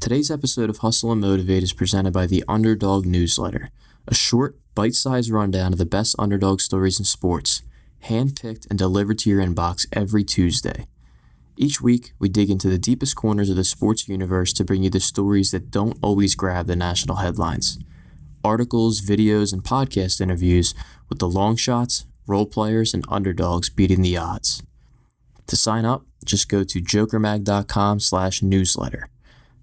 Today's episode of Hustle and Motivate is presented by the Underdog newsletter, a short, bite-sized rundown of the best underdog stories in sports, hand-picked and delivered to your inbox every Tuesday. Each week, we dig into the deepest corners of the sports universe to bring you the stories that don't always grab the national headlines. Articles, videos, and podcast interviews with the long shots, role players, and underdogs beating the odds. To sign up, just go to jokermag.com/newsletter.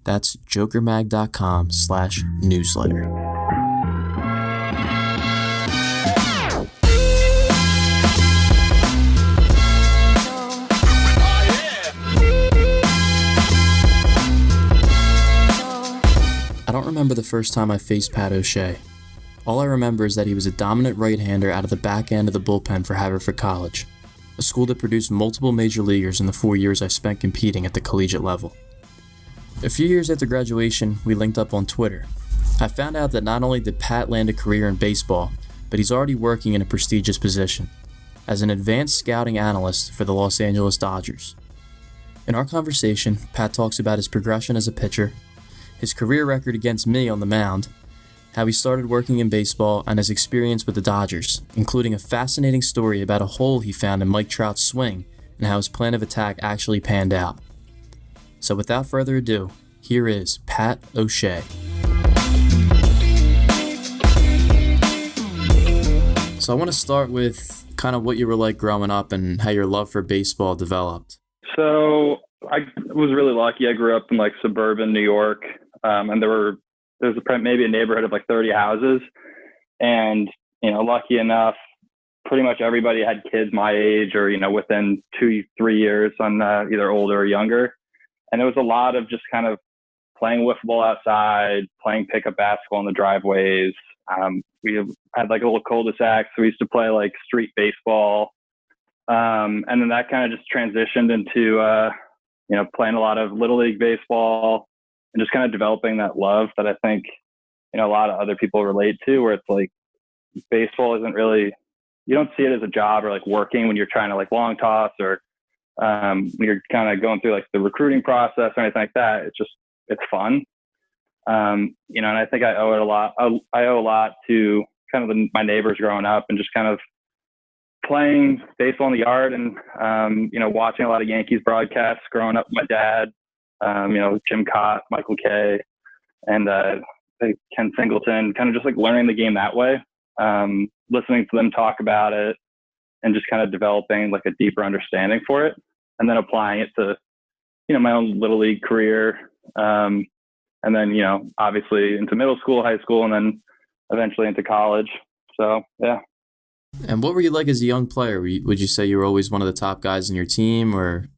That's jokermag.com/newsletter. I don't remember the first time I faced Pat O'Shea. All I remember is that he was a dominant right-hander out of the back end of the bullpen for Haverford College, a school that produced multiple major leaguers in the 4 years I spent competing at the collegiate level. A few years after graduation, we linked up on Twitter. I found out that not only did Pat land a career in baseball, but he's already working in a prestigious position as an Advance Scouting Analyst for the Los Angeles Dodgers. In our conversation, Pat talks about his progression as a pitcher, his career record against me on the mound, how he started working in baseball, and his experience with the Dodgers, including a fascinating story about a hole he found in Mike Trout's swing and how his plan of attack actually panned out. So without further ado, here is Pat O'Shea. So I want to start with kind of what you were like growing up and how your love for baseball developed. So I was really lucky. I grew up in suburban New York, and there's maybe a neighborhood of 30 houses, and lucky enough, pretty much everybody had kids my age or within 2-3 years on either older or younger, and it was a lot of just kind of playing wiffle ball outside, playing pickup basketball in the driveways. We had a little cul-de-sac, so we used to play street baseball, and then that kind of just transitioned into playing a lot of little league baseball and just kind of developing that love that I think, a lot of other people relate to, where it's baseball isn't really, you don't see it as a job or working when you're trying to long toss or when you're kind of going through the recruiting process or anything like that. It's fun. And I think I owe it a lot. I owe a lot to kind of my neighbors growing up and just kind of playing baseball in the yard and, watching a lot of Yankees broadcasts growing up with my dad, Jim Cott, Michael Kay, and Ken Singleton, kind of just learning the game that way, listening to them talk about it and just kind of developing a deeper understanding for it and then applying it to, my own little league career. And then, obviously into middle school, high school, and then eventually into college. So, yeah. And what were you like as a young player? Would you say you were always one of the top guys in your team, or?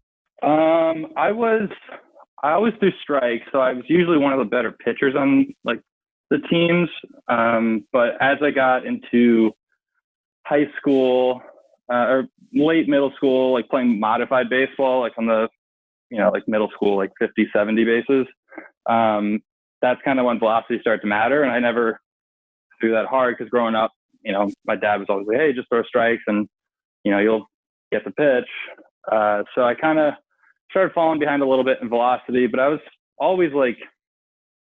I always threw strikes, so I was usually one of the better pitchers on the teams. But as I got into high school or late middle school, playing modified baseball, on the middle school 50, 70 bases, that's kind of when velocity started to matter. And I never threw that hard because growing up, my dad was always hey, just throw strikes and, you'll get the pitch. So I kind of started falling behind a little bit in velocity, but I was always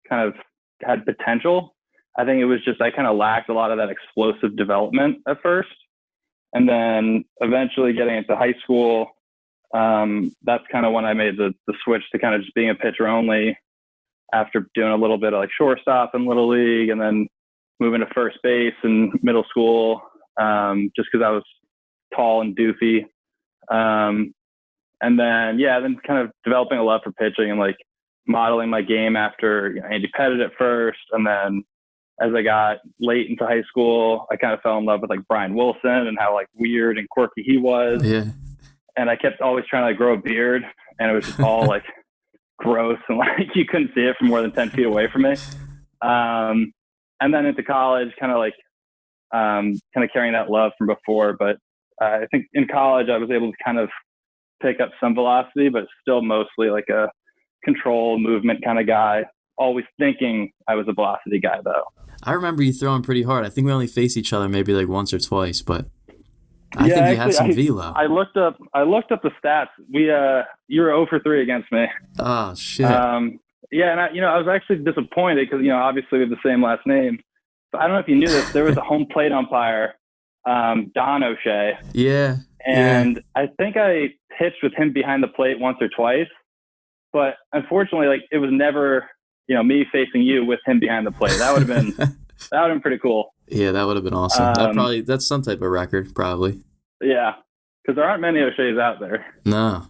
kind of had potential. I think it was just, I kind of lacked a lot of that explosive development at first. And then eventually getting into high school, that's kind of when I made the switch to kind of just being a pitcher only after doing a little bit of shortstop in little league and then moving to first base in middle school, just because I was tall and doofy. And then kind of developing a love for pitching and modeling my game after Andy Pettit at first. And then as I got late into high school, I kind of fell in love with Brian Wilson and how weird and quirky he was. Yeah. And I kept always trying to grow a beard, and it was just all gross and you couldn't see it from more than 10 feet away from me. And then into college, kind of carrying that love from before. But I think in college, I was able to kind of pick up some velocity, but still mostly a control movement kind of guy, always thinking I was a velocity guy though. I remember you throwing pretty hard. I think we only faced each other maybe once or twice, but I think you had some velo. I looked up the stats. You were 0 for 3 against me. Oh shit. Yeah, and I was actually disappointed because obviously we have the same last name. But I don't know if you knew this. There was a home plate umpire, Don O'Shea. Yeah. And I think I pitched with him behind the plate once or twice. But unfortunately, like it was never, me facing you with him behind the plate. That would have been pretty cool. Yeah, that would have been awesome. That's some type of record, probably. Yeah, because there aren't many O'Sheas out there. No.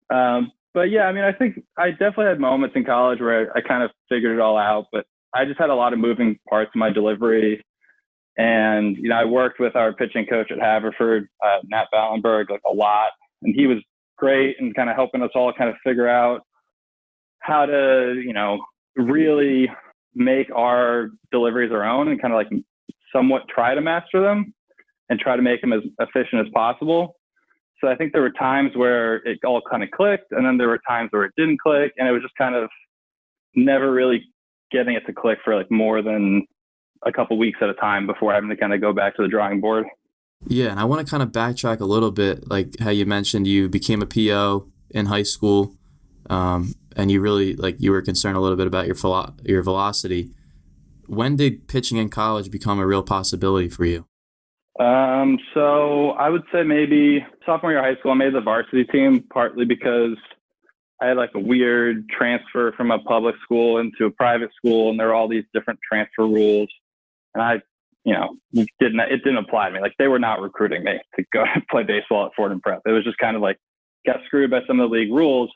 But yeah, I think I definitely had moments in college where I kind of figured it all out, but I just had a lot of moving parts in my delivery. And, I worked with our pitching coach at Haverford, Nat Ballenberg, like a lot. And he was great and kind of helping us all kind of figure out how to, really make our deliveries our own and kind of like somewhat try to master them and try to make them as efficient as possible. So I think there were times where it all kind of clicked, and then there were times where it didn't click, and it was just kind of never really getting it to click for like more than a couple weeks at a time before having to kind of go back to the drawing board. Yeah, and I want to kind of backtrack a little bit, like how you mentioned you became a PO in high school, and you really you were concerned a little bit about your velocity. When did pitching in college become a real possibility for you? So I would say maybe sophomore year of high school, I made the varsity team partly because I had like a weird transfer from a public school into a private school, and there were all these different transfer rules. And it didn't apply to me. Like they were not recruiting me to go play baseball at Fordham Prep. It was just kind of like got screwed by some of the league rules,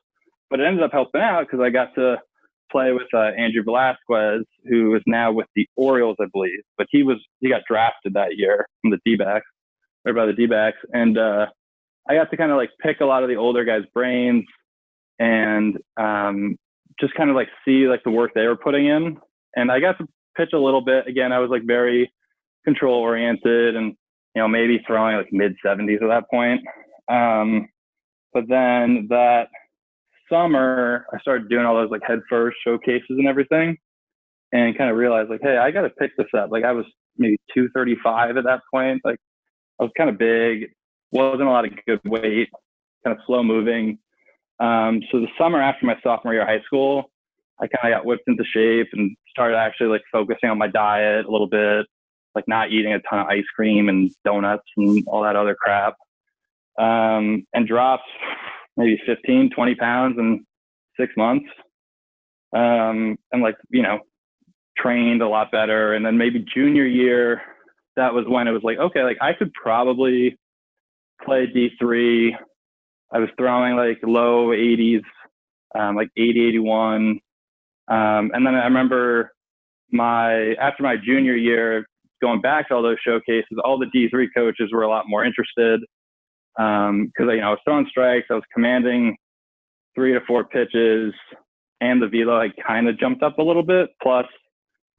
but it ended up helping out because I got to play with Andrew Velasquez, who is now with the Orioles, I believe. But he got drafted that year from the D-backs, or by the D-backs, and I got to kind of like pick a lot of the older guys' brains and just kind of like see like the work they were putting in. And I got to pitch a little bit. Again, I was like very control oriented and maybe throwing like mid 70s at that point. But then that summer I started doing all those like head first showcases and everything, and kind of realized like, hey, I got to pick this up. Like I was maybe 235 at that point. Like I was kind of big, wasn't a lot of good weight, kind of slow moving. So the summer after my sophomore year of high school, I kind of got whipped into shape and started actually like focusing on my diet a little bit, like not eating a ton of ice cream and donuts and all that other crap. And dropped maybe 15, 20 pounds in 6 months. And trained a lot better. And then maybe junior year, that was when it was like, okay, like I could probably play D3. I was throwing like low 80s, like 80, 81. And then I remember after my junior year, going back to all those showcases, all the D3 coaches were a lot more interested because I was throwing strikes, I was commanding 3 to 4 pitches, and the velo had kind of jumped up a little bit. Plus,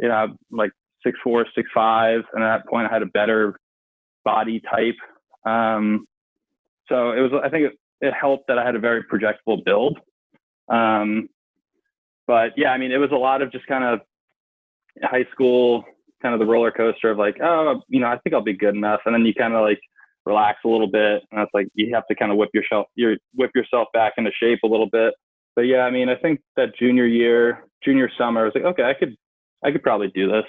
like 6'4", 6'5", and at that point I had a better body type. So it was, I think it helped that I had a very projectable build. But yeah, it was a lot of just kind of high school, kind of the roller coaster of like, oh, I think I'll be good enough. And then you kind of like relax a little bit. And it's like, you have to kind of whip yourself back into shape a little bit. But yeah, I think that junior summer, I was like, okay, I could probably do this.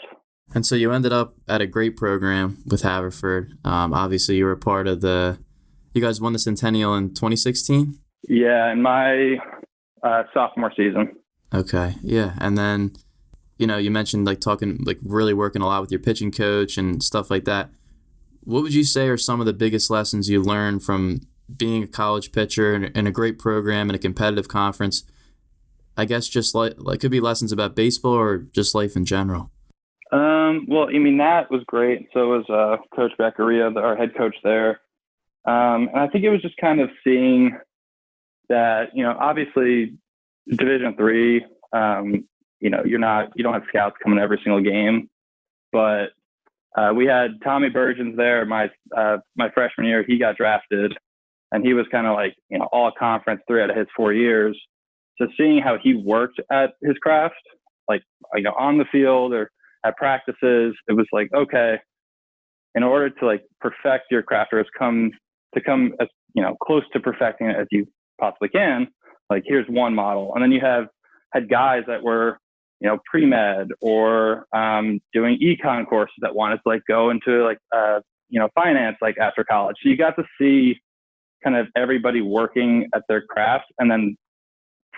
And so you ended up at a great program with Haverford. Obviously you were a part of you guys won the Centennial in 2016? Yeah, in my sophomore season. Okay, yeah. And then, you mentioned like talking, like really working a lot with your pitching coach and stuff like that. What would you say are some of the biggest lessons you learned from being a college pitcher in a great program in a competitive conference? I guess just like could be lessons about baseball or just life in general. Well, that was great. So was Coach Beccaria, our head coach there. And I think it was just kind of seeing that, obviously Division III, you don't have scouts coming to every single game, but we had Tommy Burgeons there. My freshman year, he got drafted, and he was kind of like, all conference 3 out of his 4 years. So seeing how he worked at his craft, like, on the field or at practices, it was like, okay, in order to like perfect your craft or come as, close to perfecting it as you possibly can, like here's one model. And then you have had guys that were, pre-med or doing econ courses that wanted to like go into like, finance like after college. So you got to see kind of everybody working at their craft and then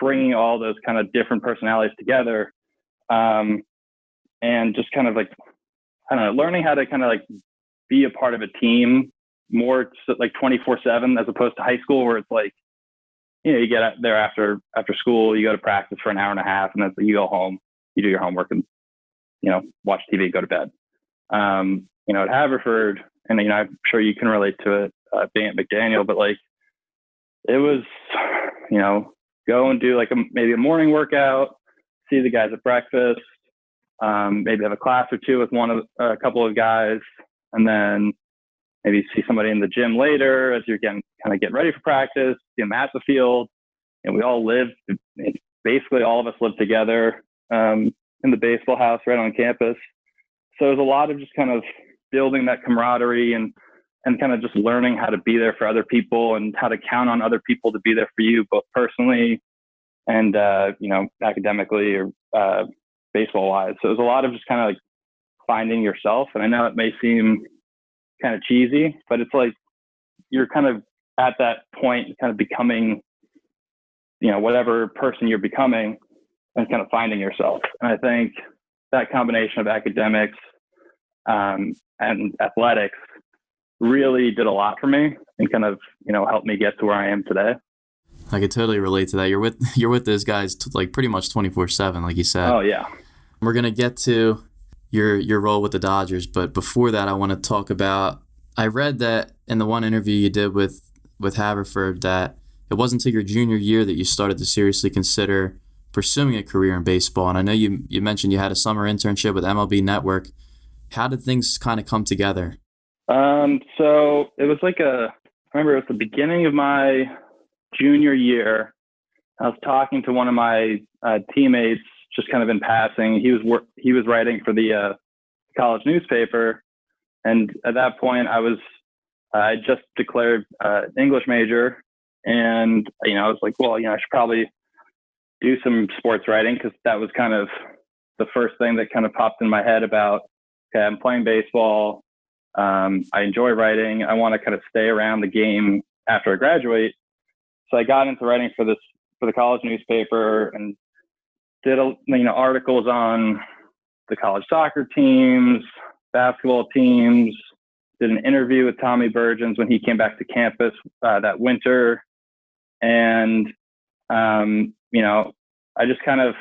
bringing all those kind of different personalities together. And just kind of like, I don't know, learning how to kind of like be a part of a team more like 24/7 as opposed to high school where it's like, you get out there after school, you go to practice for an hour and a half, and then you go home, you do your homework, and watch TV, go to bed. At Haverford, and I'm sure you can relate to it, being at McDaniel, but like it was, go and do like maybe a morning workout, see the guys at breakfast, maybe have a class or two with a couple of guys, and then maybe see somebody in the gym later as you're getting ready for practice, see them at the field. And we all basically all of us lived together in the baseball house right on campus. So there's a lot of just kind of building that camaraderie and kind of just learning how to be there for other people and how to count on other people to be there for you, both personally and, academically or baseball wise. So there's a lot of just kind of like finding yourself. And I know it may seem kind of cheesy, but it's like you're kind of at that point kind of becoming, whatever person you're becoming and kind of finding yourself. And I think that combination of academics and athletics really did a lot for me and kind of, helped me get to where I am today. I could totally relate to that. You're with those guys like pretty much 24/7, like you said. Oh yeah. We're going to get to your role with the Dodgers, but before that, I want to talk about, I read that in the one interview you did with Haverford that it wasn't until your junior year that you started to seriously consider pursuing a career in baseball. And I know you mentioned you had a summer internship with MLB Network. How did things kind of come together? So it was like I remember it was the beginning of my junior year. I was talking to one of my teammates just kind of in passing. He was writing for the college newspaper. And at that point I just declared English major. And, I was like, well, I should probably do some sports writing because that was kind of the first thing that kind of popped in my head about, okay, I'm playing baseball. I enjoy writing. I want to kind of stay around the game after I graduate. So I got into writing for the college newspaper and did articles on the college soccer teams, basketball teams, did an interview with Tommy Burgeons when he came back to campus that winter. And, I just kind of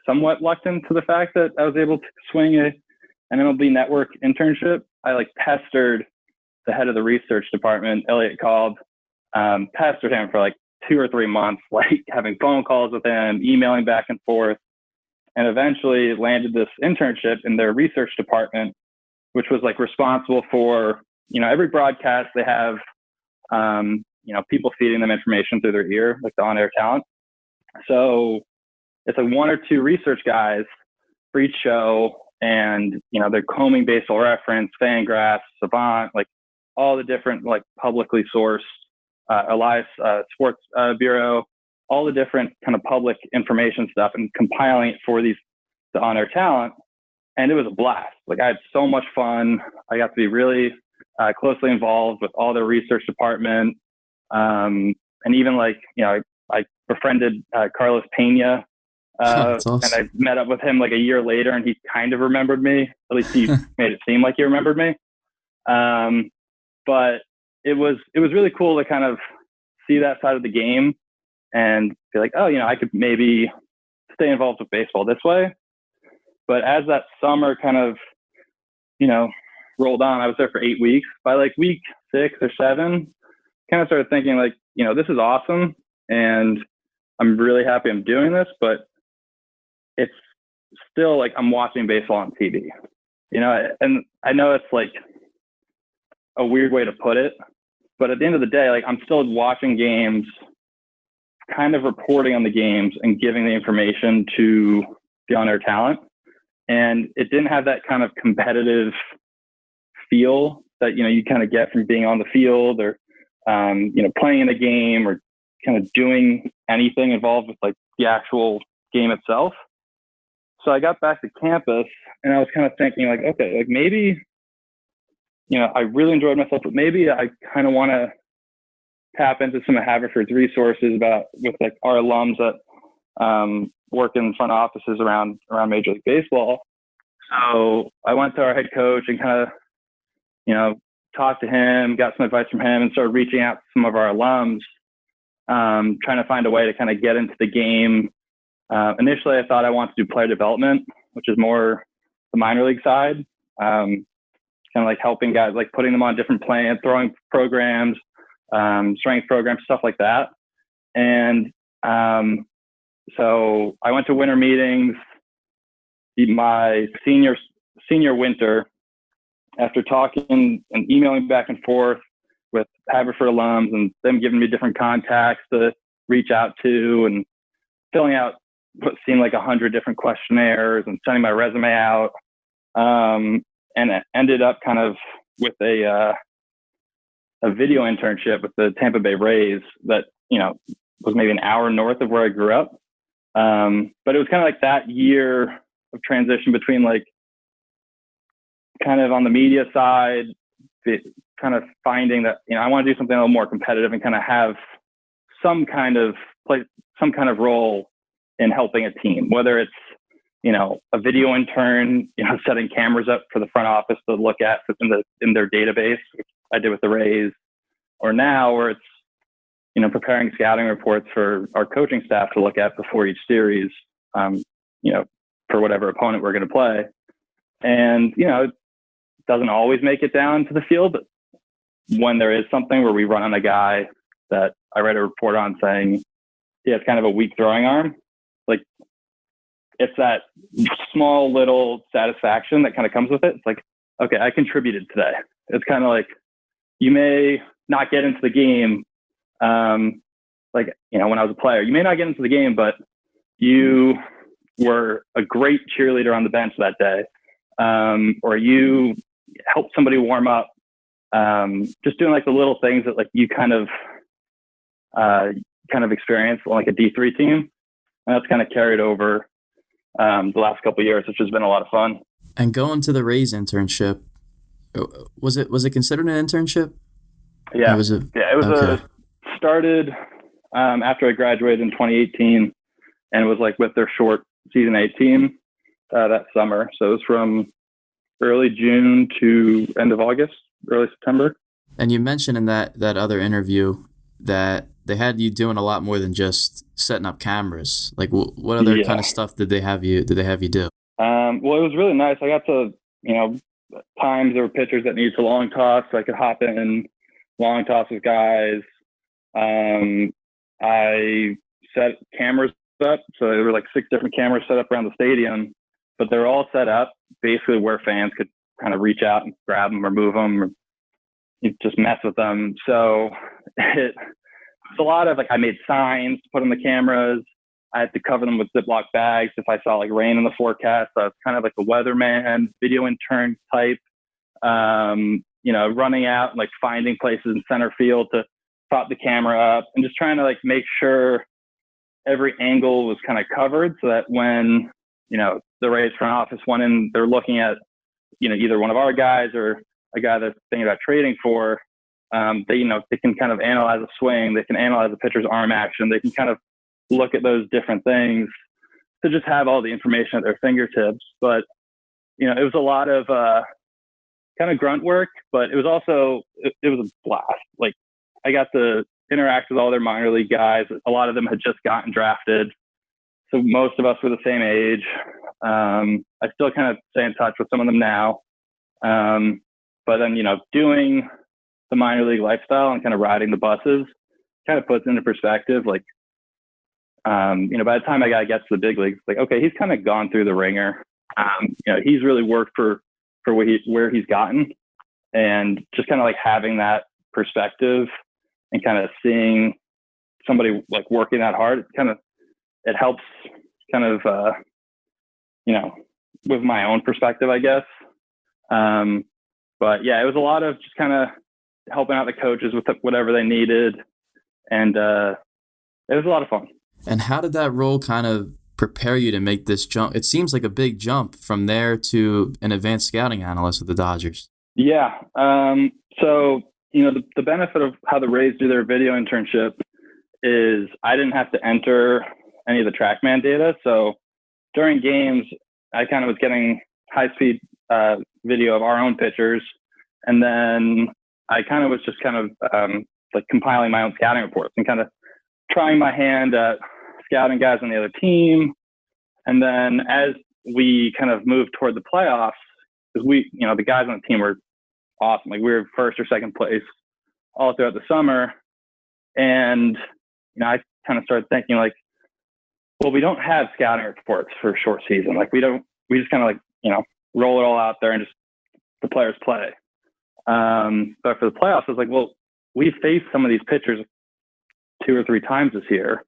somewhat lucked into the fact that I was able to swing an MLB Network internship. I like pestered the head of the research department, Elliot Cobb, pestered him for like 2 or 3 months, like having phone calls with him, emailing back and forth, and eventually landed this internship in their research department, which was like responsible for, every broadcast they have, people feeding them information through their ear, like the on-air talent. So it's like 1 or 2 research guys for each show, and, they're combing Baseball Reference, Fangraphs, Savant, like all the different like publicly sourced, Elias Sports Bureau, all the different kind of public information stuff and compiling it for the on-air talent. And it was a blast. Like I had so much fun. I got to be really closely involved with all the research department. And even like, I befriended Carlos Pena. Awesome. And I met up with him like a year later and he kind of remembered me. At least he made it seem like he remembered me. But it was really cool to kind of see that side of the game and be like, oh, I could maybe stay involved with baseball this way. But as that summer kind of, rolled on, I was there for 8 weeks. By like week 6 or 7, kind of started thinking like, this is awesome. And I'm really happy I'm doing this, but it's still like I'm watching baseball on TV, and I know it's like a weird way to put it, but at the end of the day, like I'm still watching games, kind of reporting on the games and giving the information to the on-air talent. And it didn't have that kind of competitive feel that, you kind of get from being on the field or, playing in a game or kind of doing anything involved with like the actual game itself. So I got back to campus and I was kind of thinking like, okay, like maybe, I really enjoyed myself, but maybe I kind of want to tap into some of Haverford's resources with like our alums that work in front offices around Major League Baseball. So I went to our head coach and kind of, talked to him, got some advice from him, and started reaching out to some of our alums, trying to find a way to kind of get into the game. Initially, I thought I wanted to do player development, which is more the minor league side, kind of like helping guys, like putting them on different plans, throwing programs, strength programs, stuff like that. And so I went to winter meetings my senior winter, after talking and emailing back and forth with Haverford alums and them giving me different contacts to reach out to and filling out what seemed like 100 different questionnaires and sending my resume out. And it ended up kind of with a video internship with the Tampa Bay Rays that, was maybe an hour north of where I grew up. But it was kind of like that year of transition between like kind of on the media side, kind of finding that, I want to do something a little more competitive and kind of have some kind of role in helping a team, whether it's, a video intern, setting cameras up for the front office to look at in their database, which I did with the Rays, or now where it's, preparing scouting reports for our coaching staff to look at before each series, for whatever opponent we're going to play. And, it doesn't always make it down to the field, but when there is something where we run on a guy that I read a report on saying he has kind of a weak throwing arm, like it's that small little satisfaction that kind of comes with it. It's like, okay, I contributed today. It's kind of like you may not get into the game. When I was a player, you may not get into the game, but you were a great cheerleader on the bench that day. Or you helped somebody warm up, just doing like the little things that like you kind of experience on like a D3 team. And that's kind of carried over the last couple of years, which has been a lot of fun. And going to the Rays internship, was it considered an internship? Yeah, it was started after I graduated in 2018, and it was like with their short season 8 team that summer. So it was from early June to end of August, early September. And you mentioned in that other interview that they had you doing a lot more than just setting up cameras. Like what other kind of stuff did they have you do? Well, it was really nice. I got to, times there were pitchers that needed to long toss, so I could hop in and long toss with guys. I set cameras up. So there were like 6 different cameras set up around the stadium, but they're all set up basically where fans could kind of reach out and grab them or move them or just mess with them. So it was a lot of like, I made signs to put on the cameras. I had to cover them with Ziploc bags if I saw like rain in the forecast. So it's kind of like a weatherman, video intern type, running out and like finding places in center field to prop the camera up and just trying to like make sure every angle was kind of covered so that when, the Rays front office went in, they're looking at, either one of our guys or a guy that's thinking about trading for, they can kind of analyze a swing. They can analyze a pitcher's arm action. They can kind of look at those different things to just have all the information at their fingertips. But, it was a lot of kind of grunt work, but it was also, it was a blast. Like I got to interact with all their minor league guys. A lot of them had just gotten drafted. So most of us were the same age. I still kind of stay in touch with some of them now. But then, doing the minor league lifestyle and kind of riding the buses kind of puts into perspective, like, by the time a guy gets to the big leagues, like, okay, he's kind of gone through the ringer. He's really worked for where he's gotten, and just kind of like having that perspective and kind of seeing somebody like working that hard, it helps kind of, with my own perspective, I guess. But yeah, it was a lot of just kind of helping out the coaches with whatever they needed. And it was a lot of fun. And how did that role kind of prepare you to make this jump? It seems like a big jump from there to an advanced scouting analyst with the Dodgers. Yeah. So, the benefit of how the Rays do their video internship is I didn't have to enter any of the TrackMan data. So during games, I kind of was getting high-speed video of our own pitchers. And then I kind of was just like compiling my own scouting reports and kind of trying my hand at scouting guys on the other team. And then as we kind of moved toward the playoffs, because the guys on the team were awesome. Like we were first or second place all throughout the summer. And, I kind of started thinking like, well, we don't have scouting reports for a short season. Like we just kind of like, roll it all out there and just the players play. But for the playoffs, I was like, well, we faced some of these pitchers 2 or 3 times this year.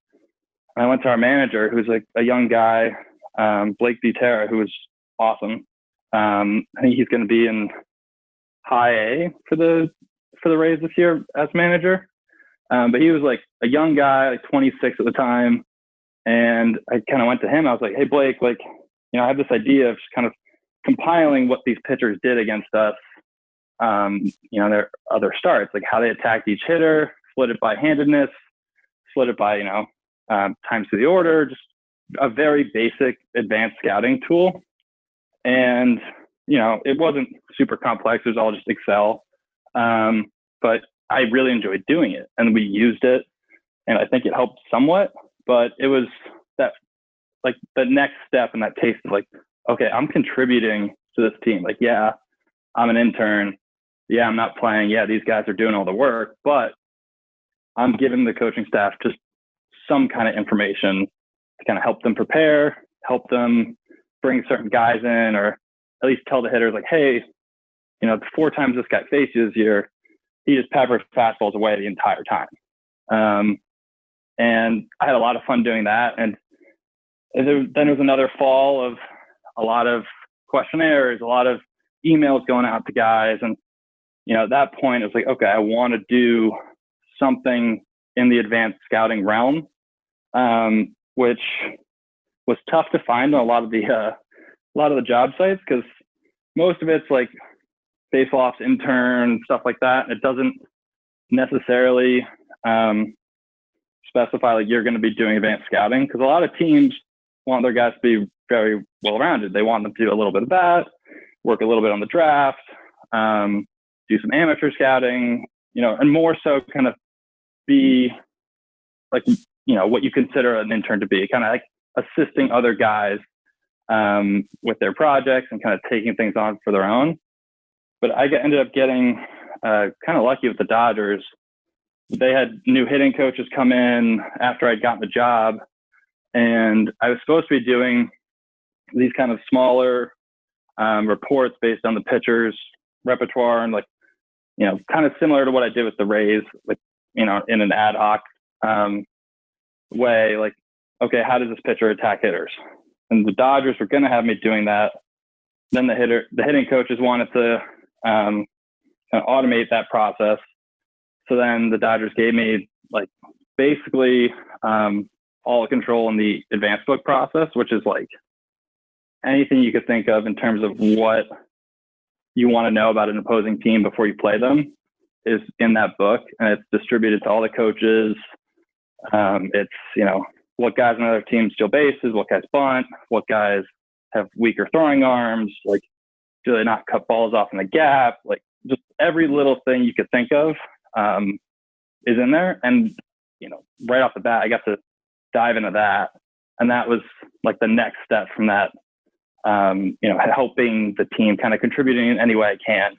And I went to our manager, who's like a young guy, Blake Butera, who was awesome. I think he's going to be in high A for the Rays this year as manager. But he was like a young guy, like 26 at the time. And I kind of went to him. I was like, hey, Blake, like, I have this idea of just kind of compiling what these pitchers did against us, their other starts, like how they attacked each hitter, split it by handedness, split it by, times to the order, just a very basic advanced scouting tool. And, it wasn't super complex. It was all just Excel. But I really enjoyed doing it, and we used it, and I think it helped somewhat, but it was that, like, the next step in that taste of like, okay, I'm contributing to this team. Like, yeah, I'm an intern. Yeah, I'm not playing. Yeah, these guys are doing all the work, but I'm giving the coaching staff just some kind of information to kind of help them prepare, help them bring certain guys in, or at least tell the hitters like, hey, the 4 times this guy faced you this year, he just peppered fastballs away the entire time. And I had a lot of fun doing that. And then there was another fall of a lot of questionnaires, a lot of emails going out to guys. And, at that point, it was like, okay, I want to do something in the advanced scouting realm, which was tough to find on a lot of the job sites, because most of it's like baseball ops intern, stuff like that. It doesn't necessarily specify like you're going to be doing advanced scouting, because a lot of teams want their guys to be very well-rounded. They want them to do a little bit of that, work a little bit on the draft, do some amateur scouting, and more so kind of be like, what you consider an intern to be, kind of like assisting other guys with their projects and kind of taking things on for their own. But I ended up getting kind of lucky with the Dodgers. They had new hitting coaches come in after I'd gotten the job, and I was supposed to be doing these kind of smaller reports based on the pitcher's repertoire, and like, kind of similar to what I did with the Rays, like, in an ad hoc way, like, okay, how does this pitcher attack hitters? And the Dodgers were going to have me doing that. Then the hitting coaches wanted to kind of automate that process. So then the Dodgers gave me like basically all the control in the advanced book process, which is like anything you could think of in terms of what you want to know about an opposing team before you play them is in that book, and it's distributed to all the coaches. It's, what guys on other teams steal bases, what guys bunt, what guys have weaker throwing arms, like, do they not cut balls off in the gap? Like, just every little thing you could think of is in there. And, right off the bat, I got to dive into that. And that was like the next step from that, helping the team, kind of contributing in any way I can.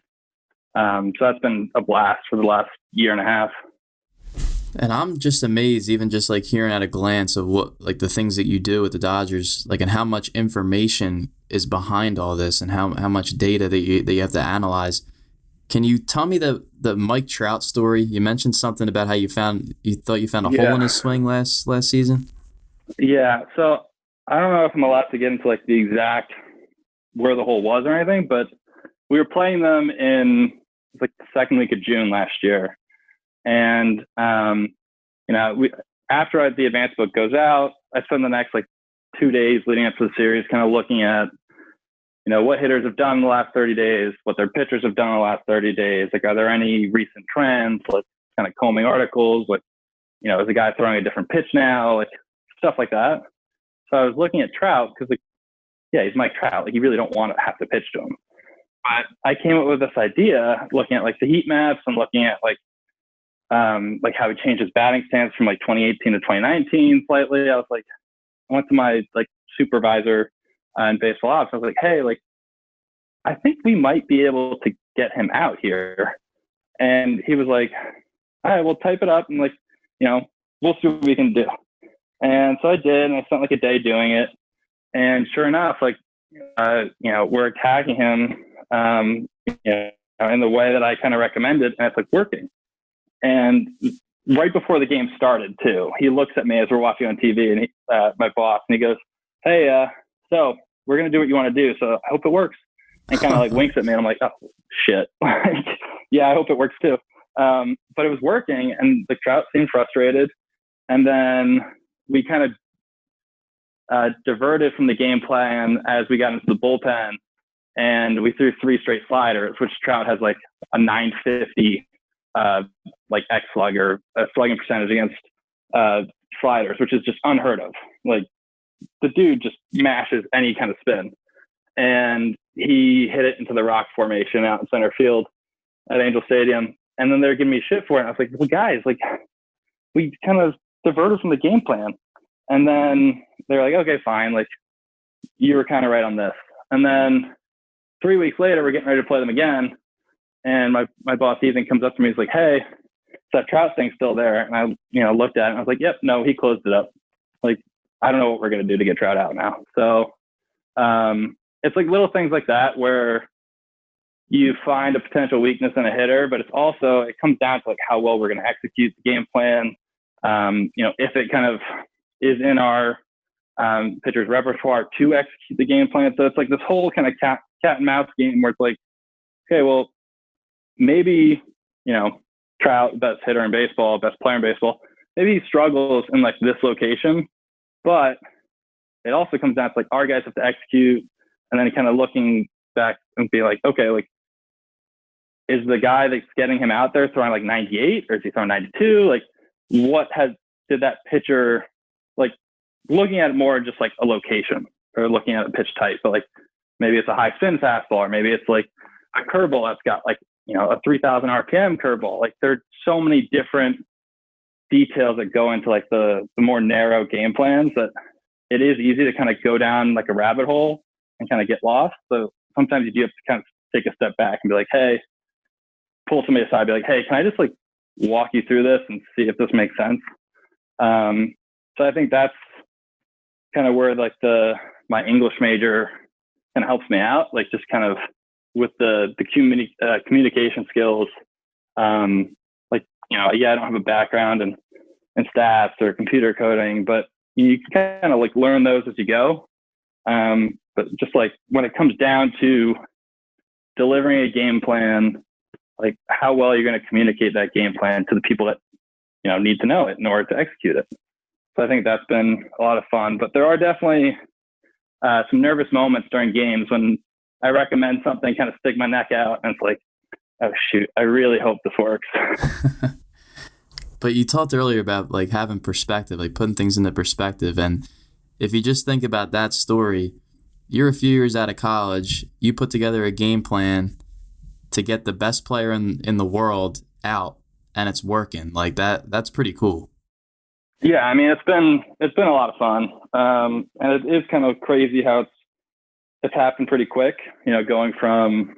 So that's been a blast for the last year and a half. And I'm just amazed, even just like hearing at a glance of what, like the things that you do with the Dodgers, like, and how much information is behind all this, and how much data that you have to analyze. Can you tell me the Mike Trout story? You mentioned something about how you thought you found a hole in his swing last season. Yeah. So I don't know if I'm allowed to get into like the exact where the hole was or anything, but we were playing them in like the second week of June last year. And, after the advanced book goes out, I spend the next like 2 days leading up to the series kind of looking at, what hitters have done in the last 30 days, what their pitchers have done in the last 30 days. Like, are there any recent trends? Like, kind of combing articles. Like, is the guy throwing a different pitch now? Like, stuff like that. So I was looking at Trout because, like, yeah, he's Mike Trout. Like, you really don't want to have to pitch to him. But I came up with this idea looking at like the heat maps and looking at like how he changed his batting stance from like 2018 to 2019 slightly. I went to my like supervisor in baseball ops. I was like, hey, like, I think we might be able to get him out here. And he was like, all right, we'll type it up and like, we'll see what we can do. And so I did, and I spent like a day doing it. And sure enough, like, we're attacking him, in the way that I kind of recommended, and it's like working. And right before the game started too, he looks at me as we're watching on TV, and my boss, and he goes, hey, so we're going to do what you want to do. So I hope it works. And kind of like winks at me. And I'm like, oh, shit. Yeah, I hope it works too. But it was working, and the Trout seemed frustrated. And then we kind of diverted from the game plan as we got into the bullpen, and we threw 3 straight sliders, which Trout has like a 950 like X slugger, slugging percentage against sliders, which is just unheard of. Like, the dude just mashes any kind of spin. And he hit it into the rock formation out in center field at Angel Stadium. And then they're giving me shit for it. And I was like, well, guys, like, we kind of diverted from the game plan. And then they're like, okay, fine. Like, you were kind of right on this. And then 3 weeks later, we're getting ready to play them again. And my boss, Ethan, comes up to me. He's like, hey, is that Trout thing still there? And I, looked at it and I was like, yep, no, he closed it up. Like, I don't know what we're going to do to get Trout out now. So it's like little things like that where you find a potential weakness in a hitter, but it comes down to like how well we're going to execute the game plan. If it kind of is in our pitcher's repertoire to execute the game plan. So it's like this whole kind of cat and mouse game where it's like, okay, well, maybe, Trout, best hitter in baseball, best player in baseball, maybe he struggles in like this location, but it also comes down to like our guys have to execute, and then kind of looking back and be like, okay, like, is the guy that's getting him out there throwing like 98 or is he throwing 92? Like, did that pitcher, like, looking at it more just like a location or looking at a pitch type, but like maybe it's a high spin fastball, or maybe it's like a curveball that's got like, a 3000 RPM curveball. Like, there's so many different details that go into like the more narrow game plans that it is easy to kind of go down like a rabbit hole and kind of get lost. So sometimes you do have to kind of take a step back and be like, hey, pull somebody aside, be like, hey, can I just like walk you through this and see if this makes sense? So I think that's kind of where like my English major kind of helps me out, like just kind of with the communication skills. I don't have a background in stats or computer coding, but you can kind of like learn those as you go. But just like when it comes down to delivering a game plan, like how well you're going to communicate that game plan to the people that, need to know it in order to execute it. So I think that's been a lot of fun, but there are definitely some nervous moments during games when I recommend something, kind of stick my neck out, and it's like, oh shoot, I really hope this works. But you talked earlier about like having perspective, like putting things into perspective. And if you just think about that story, you're a few years out of college, you put together a game plan to get the best player in the world out, and it's working. Like that's pretty cool. Yeah, I mean, it's been a lot of fun. And it is kind of crazy how it's happened pretty quick, going from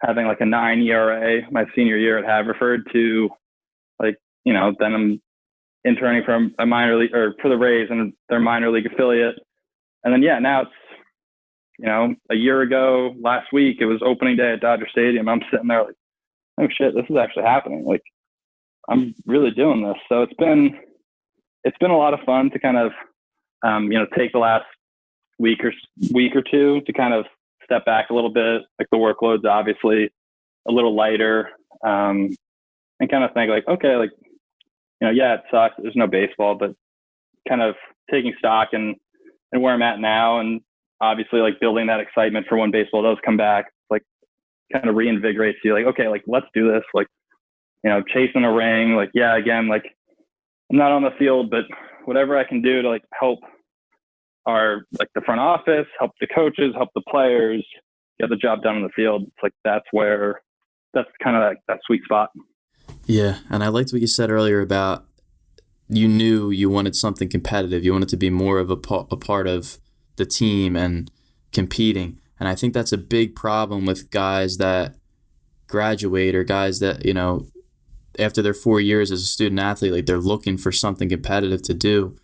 having like a 9 ERA my senior year at Haverford to like, then I'm interning from a minor league or for the Rays and their minor league affiliate. And then, now it's, a year ago, last week, it was opening day at Dodger Stadium. I'm sitting there like, oh shit, this is actually happening. Like, I'm really doing this. So it's been a lot of fun to kind of, take the last week or two to kind of step back a little bit. Like, the workload's obviously a little lighter, and kind of think like, okay, like yeah, it sucks. There's no baseball, but kind of taking stock and where I'm at now, and obviously like building that excitement for when baseball does come back, like kind of reinvigorates you. Like, okay, like let's do this. Like, chasing a ring. Like, yeah, again, like I'm not on the field, but whatever I can do to like help the front office, help the coaches, help the players get the job done in the field. It's like that's kind of that sweet spot. Yeah, and I liked what you said earlier about you knew you wanted something competitive. You wanted to be more of a part of the team and competing. And I think that's a big problem with guys that graduate or guys that, after their 4 years as a student athlete, like they're looking for something competitive to do.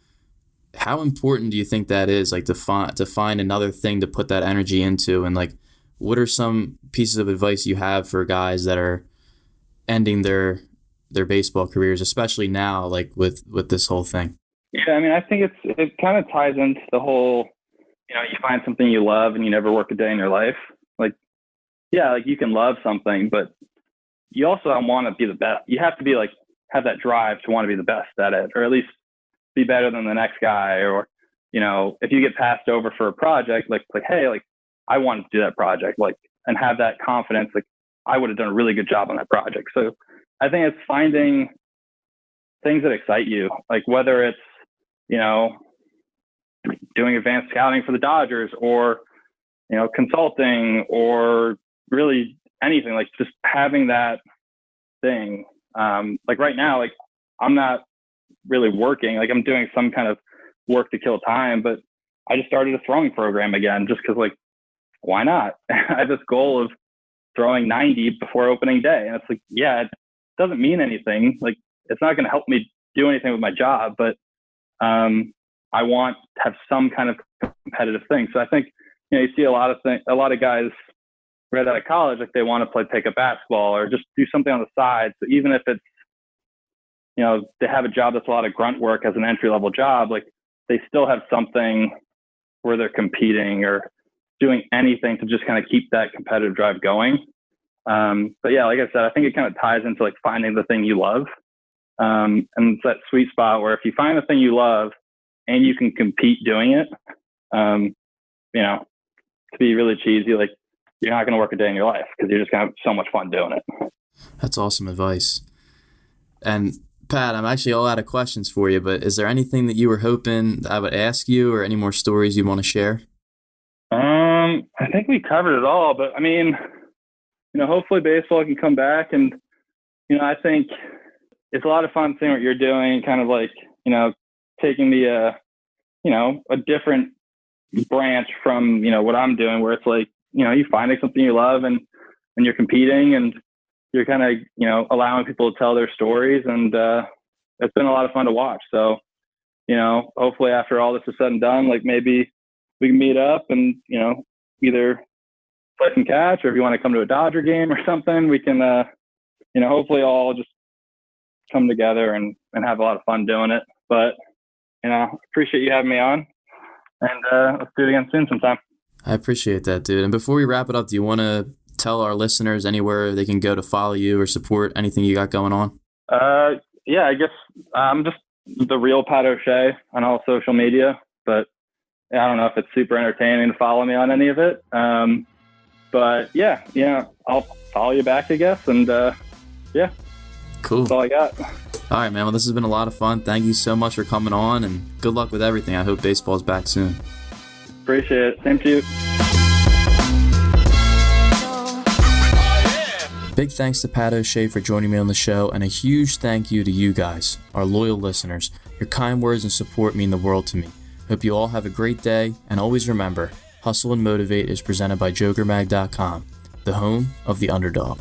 How important do you think that is, like to find another thing to put that energy into? And like, what are some pieces of advice you have for guys that are ending their baseball careers, especially now, like with this whole thing? Yeah, I mean, I think it kind of ties into the whole, you find something you love and you never work a day in your life. Like, yeah, like you can love something, but you also want to be the best. You have to be like, have that drive to want to be the best at it, or at least be better than the next guy. Or, if you get passed over for a project, like, hey, like I wanted to do that project, like, and have that confidence, like I would have done a really good job on that project. So I think it's finding things that excite you, like whether it's, doing advanced scouting for the Dodgers or, consulting or really anything, like just having that thing. Like right now, like I'm not really working, like I'm doing some kind of work to kill time, but I just started a throwing program again, just cause like, why not? I have this goal of throwing 90 before opening day. And it's like, yeah, it doesn't mean anything. Like it's not going to help me do anything with my job, but I want to have some kind of competitive thing. So I think, you see a lot of guys right out of college, like they want to play pickup basketball or just do something on the side. So even if it's, they have a job that's a lot of grunt work as an entry-level job, like they still have something where they're competing or doing anything to just kind of keep that competitive drive going. But yeah, like I said, I think it kind of ties into like finding the thing you love. And it's that sweet spot where if you find the thing you love and you can compete doing it, to be really cheesy, like you're not going to work a day in your life because you're just going to have so much fun doing it. That's awesome advice. And Pat, I'm actually all out of questions for you, but is there anything that you were hoping that I would ask you or any more stories you want to share? I think we covered it all, but I mean, hopefully baseball can come back, and, I think it's a lot of fun seeing what you're doing, kind of like, taking the, a different branch from, what I'm doing, where it's like, you're finding something you love and you're competing and you're kind of, allowing people to tell their stories. And it's been a lot of fun to watch. So, hopefully after all this is said and done, like maybe we can meet up and, either play some catch, or if you want to come to a Dodger game or something, we can, hopefully all just come together and have a lot of fun doing it. But, appreciate you having me on, and let's do it again soon sometime. I appreciate that, dude. And before we wrap it up, do you want to tell our listeners anywhere they can go to follow you or support anything you got going on? Yeah, I guess I'm just the real Pat O'Shea on all social media, but I don't know if it's super entertaining to follow me on any of it. But yeah, I'll follow you back, I guess. And yeah, cool. That's all I got. All right, man. Well, this has been a lot of fun. Thank you so much for coming on, and good luck with everything. I hope baseball's back soon. Appreciate it. Same to you. Big thanks to Pat O'Shea for joining me on the show, and a huge thank you to you guys, our loyal listeners. Your kind words and support mean the world to me. Hope you all have a great day, and always remember, Hustle and Motivate is presented by JokerMag.com, the home of the underdog.